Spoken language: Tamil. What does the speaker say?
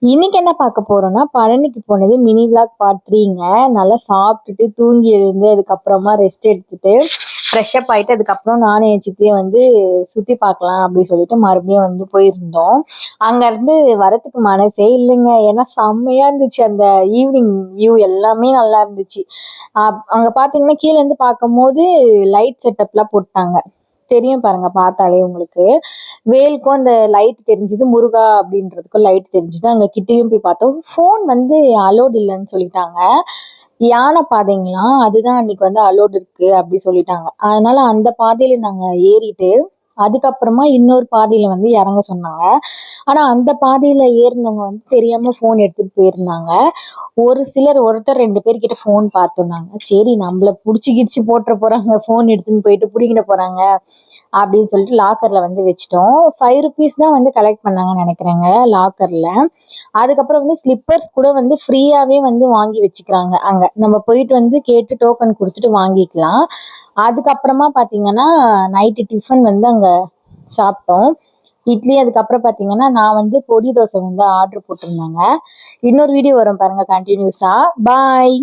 இன்னைக்கு என்ன பார்க்க போறோம்னா, பழனிக்கு போனது மினி விளாக் பார்ட் 3ங்க. நல்லா சாப்பிட்டுட்டு, தூங்கி எழுந்து, அதுக்கப்புறமா ரெஸ்ட் எடுத்துட்டு, ஃப்ரெஷ் அப் ஆயிட்டு, அதுக்கப்புறம் நானும் என் சித்தியும் வந்து சுத்தி பார்க்கலாம் அப்படின்னு சொல்லிட்டு மறுபடியும் வந்து போயிருந்தோம். அங்க இருந்து வரத்துக்கு மனசே இல்லைங்க. ஏன்னா செம்மையா இருந்துச்சு. அந்த ஈவினிங் வியூ எல்லாமே நல்லா இருந்துச்சு. அங்க பாத்தீங்கன்னா கீழ இருந்து பார்க்கும்போது லைட் செட்டப்லாம் போட்டாங்க. தெரியும் பாருங்க பார்த்தாலே உங்களுக்கு. வேலுக்கும் அந்த லைட் தெரிஞ்சுது, முருகா அப்படின்றதுக்கும் லைட் தெரிஞ்சுது. அங்க கிட்டயும் போய் பார்த்தோம். ஃபோன் வந்து அலோட் இல்லைன்னு சொல்லிட்டாங்க. யானை பாதைங்களாம் அதுதான் அன்னைக்கு வந்து அலோட் இருக்கு அப்படி சொல்லிட்டாங்க. அதனால அந்த பாதையில நாங்க ஏறிட்டு அதுக்கப்புறமா இன்னொரு பாதையில வந்து இறங்க சொன்னாங்க. ஆனா அந்த பாதையில ஏறினவங்க வந்து தெரியாம ஃபோன் எடுத்துட்டு போயிருந்தாங்க. ஒரு சிலர் ஒருத்தர் 2 பேர்கிட்ட ஃபோன் பார்த்தோம் நாங்க. சரி நம்மள புடிச்சு கிடிச்சு போட்டுற போறாங்க, ஃபோன் எடுத்துன்னு போயிட்டு புடிங்கிட போறாங்க அப்படின்னு சொல்லிட்டு லாக்கர்ல வந்து வச்சுட்டோம். ₹5 தான் வந்து கலெக்ட் பண்ணாங்கன்னு நினைக்கிறேங்க லாக்கர்ல. அதுக்கப்புறம் வந்து ஸ்லிப்பர்ஸ் கூட வந்து ஃப்ரீயாவே வந்து வாங்கி வச்சுக்கிறாங்க அங்க. நம்ம போயிட்டு வந்து கேட்டு டோக்கன் கொடுத்துட்டு வாங்கிக்கலாம். அதுக்கப்புறமா பாத்தீங்கன்னா நைட்டு டிஃபன் வந்து அங்க சாப்பிட்டோம். இட்லி. அதுக்கப்புறம் பாத்தீங்கன்னா நான் வந்து பொடி தோசை வந்து ஆர்டர் போட்டிருந்தேங்க. இன்னொரு வீடியோ வரும் பாருங்க கண்டினியூஸா. பாய்.